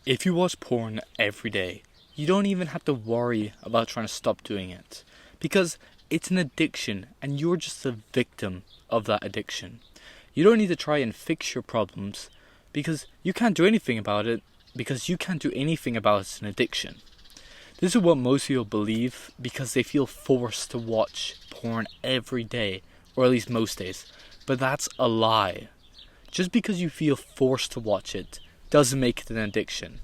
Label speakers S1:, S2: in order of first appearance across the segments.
S1: If you watch porn every day, you don't even have to worry about trying to stop doing it because it's an addiction and you're just a victim of that addiction. You don't need to try and fix your problems because you can't do anything about it because you can't do anything about an addiction. This is what most people believe because they feel forced to watch porn every day, or at least most days. But that's a lie. Just because you feel forced to watch it doesn't make it an addiction.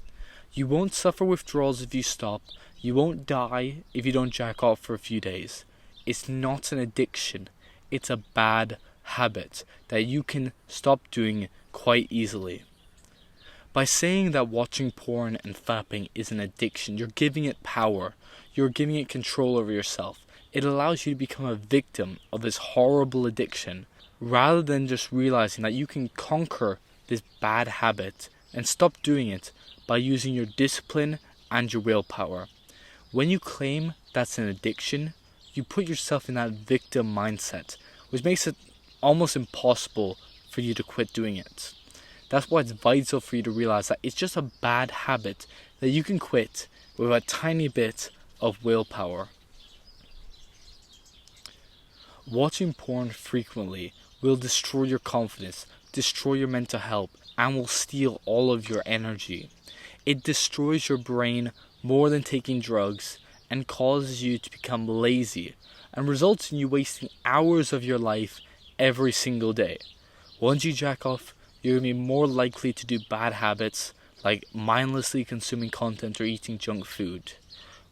S1: You won't suffer withdrawals if you stop. You won't die if you don't jack off for a few days. It's not an addiction. It's a bad habit that you can stop doing quite easily. By saying that watching porn and fapping is an addiction, you're giving it power. You're giving it control over yourself. It allows you to become a victim of this horrible addiction rather than just realizing that you can conquer this bad habit and stop doing it by using your discipline and your willpower. When you claim that's an addiction, you put yourself in that victim mindset, which makes it almost impossible for you to quit doing it. That's why it's vital for you to realize that it's just a bad habit that you can quit with a tiny bit of willpower. Watching porn frequently will destroy your confidence, destroy your mental health, and will steal all of your energy. It destroys your brain more than taking drugs and causes you to become lazy and results in you wasting hours of your life every single day. Once you jack off, you're going to be more likely to do bad habits like mindlessly consuming content or eating junk food.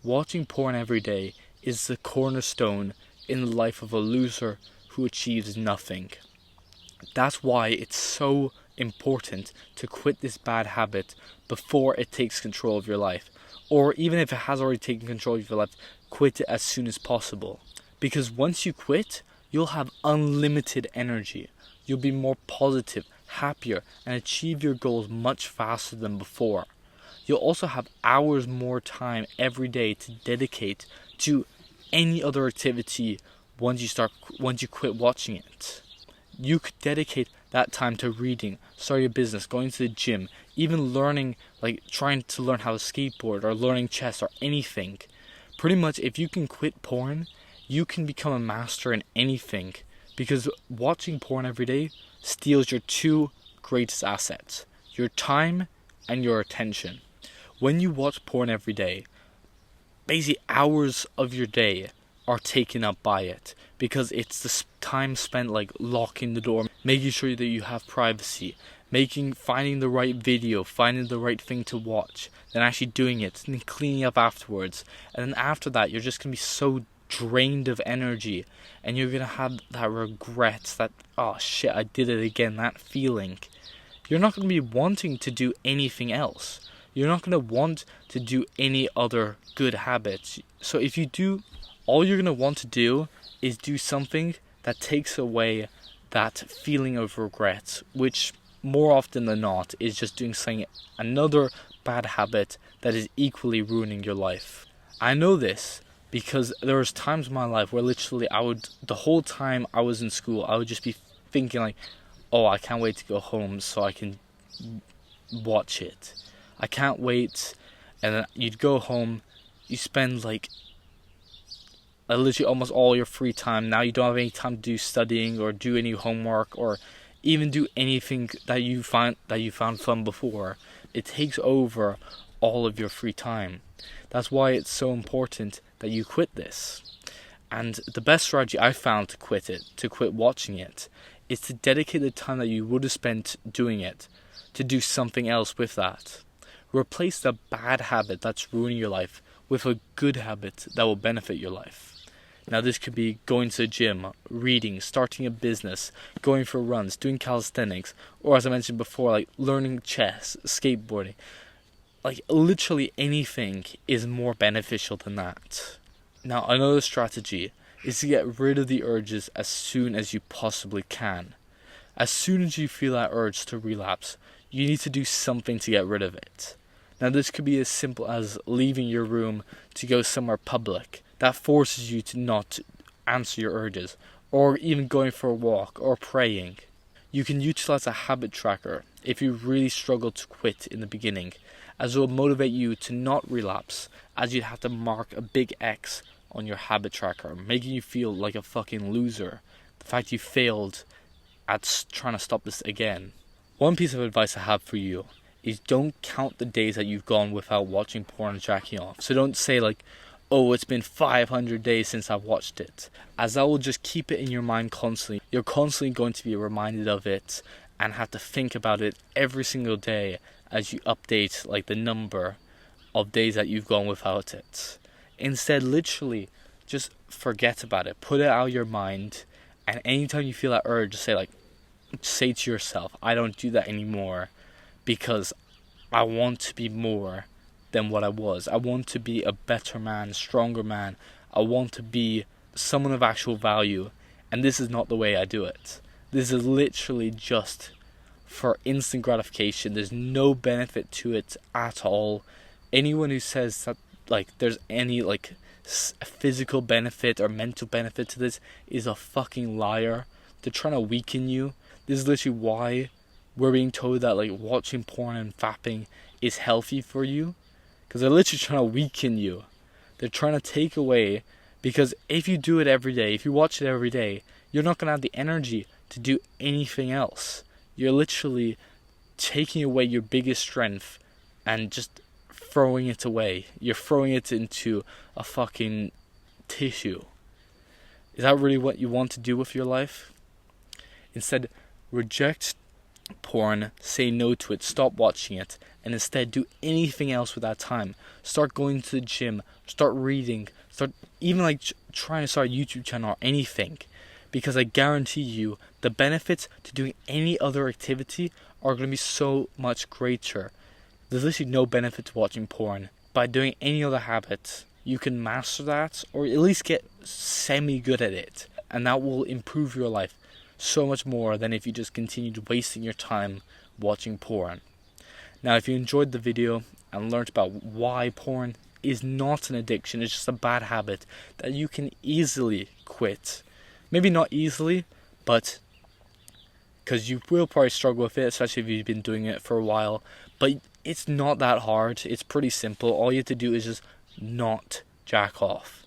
S1: Watching porn every day is the cornerstone in the life of a loser who achieves nothing. That's why it's so important to quit this bad habit before it takes control of your life. Or even if it has already taken control of your life, quit it as soon as possible. Because once you quit, you'll have unlimited energy. You'll be more positive, happier, and achieve your goals much faster than before. You'll also have hours more time every day to dedicate to any other activity once you quit watching it. You could dedicate that time to reading, starting a business, going to the gym, even learning, like trying to learn how to skateboard or learning chess or anything. Pretty much if you can quit porn, you can become a master in anything because watching porn every day steals your two greatest assets, your time and your attention. When you watch porn every day, basically hours of your day are taken up by it because it's the time spent like locking the door, making sure that you have privacy, finding the right video, finding the right thing to watch, then actually doing it, and then cleaning up afterwards. And then after that, you're just going to be so drained of energy and you're going to have that regret, that, oh shit, I did it again, that feeling. You're not going to be wanting to do anything else. You're not going to want to do any other good habits. So if you do, all you're going to want to do is do something that takes away that feeling of regret, which more often than not is just doing another bad habit that is equally ruining your life. I know this because there was times in my life where literally the whole time I was in school, I would just be thinking like, oh, I can't wait to go home so I can watch it. I can't wait. And then you'd go home, you spend literally almost all your free time. Now you don't have any time to do studying or do any homework or even do anything that you found fun before. It takes over all of your free time. That's why it's so important that you quit this. And the best strategy I found to quit watching it, is to dedicate the time that you would have spent doing it to do something else with that. Replace the bad habit that's ruining your life with a good habit that will benefit your life. Now this could be going to the gym, reading, starting a business, going for runs, doing calisthenics, or as I mentioned before, like learning chess, skateboarding. Like literally anything is more beneficial than that. Now another strategy is to get rid of the urges as soon as you possibly can. As soon as you feel that urge to relapse, you need to do something to get rid of it. Now this could be as simple as leaving your room to go somewhere public that forces you to not answer your urges, or even going for a walk or praying. You can utilize a habit tracker if you really struggle to quit in the beginning, as it will motivate you to not relapse, as you'd have to mark a big X on your habit tracker, making you feel like a fucking loser. The fact you failed at trying to stop this again. One piece of advice I have for you is don't count the days that you've gone without watching porn and jacking off. So don't say like, oh, it's been 500 days since I've watched it, as that will just keep it in your mind constantly. You're constantly going to be reminded of it and have to think about it every single day as you update like the number of days that you've gone without it. Instead, literally just forget about it, put it out of your mind, and anytime you feel that urge, just say to yourself, I don't do that anymore because I want to be more than what I was. I want to be a better man, stronger man. I want to be someone of actual value, and this is not the way I do it. This is literally just for instant gratification. There's no benefit to it at all. Anyone who says that like there's any like physical benefit or mental benefit to this is a fucking liar. They're trying to weaken you. This is literally why we're being told that like watching porn and fapping is healthy for you, because they're literally trying to weaken you. They're trying to take away, because if you do it every day, if you watch it every day, you're not going to have the energy to do anything else. You're literally taking away your biggest strength and just throwing it away. You're throwing it into a fucking tissue. Is that really what you want to do with your life? Instead, reject porn, say no to it, stop watching it, and instead do anything else with that time. Start going to the gym, start reading, start even like trying to start a YouTube channel or anything, because I guarantee you the benefits to doing any other activity are going to be so much greater. There's literally no benefit to watching porn. By doing any other habit, you can master that, or at least get semi-good at it, and that will improve your life so much more than if you just continued wasting your time watching porn. Now, if you enjoyed the video and learned about why porn is not an addiction, it's just a bad habit that you can easily quit. Maybe not easily, but because you will probably struggle with it, especially if you've been doing it for a while. But it's not that hard. It's pretty simple. All you have to do is just not jack off.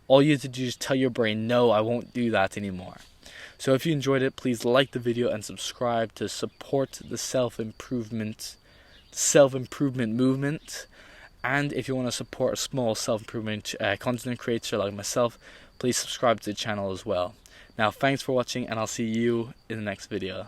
S1: All you have to do is tell your brain, no, I won't do that anymore. So if you enjoyed it, please like the video and subscribe to support the self-improvement movement. And if you want to support a small self-improvement content creator like myself, please subscribe to the channel as well. Now, thanks for watching, and I'll see you in the next video.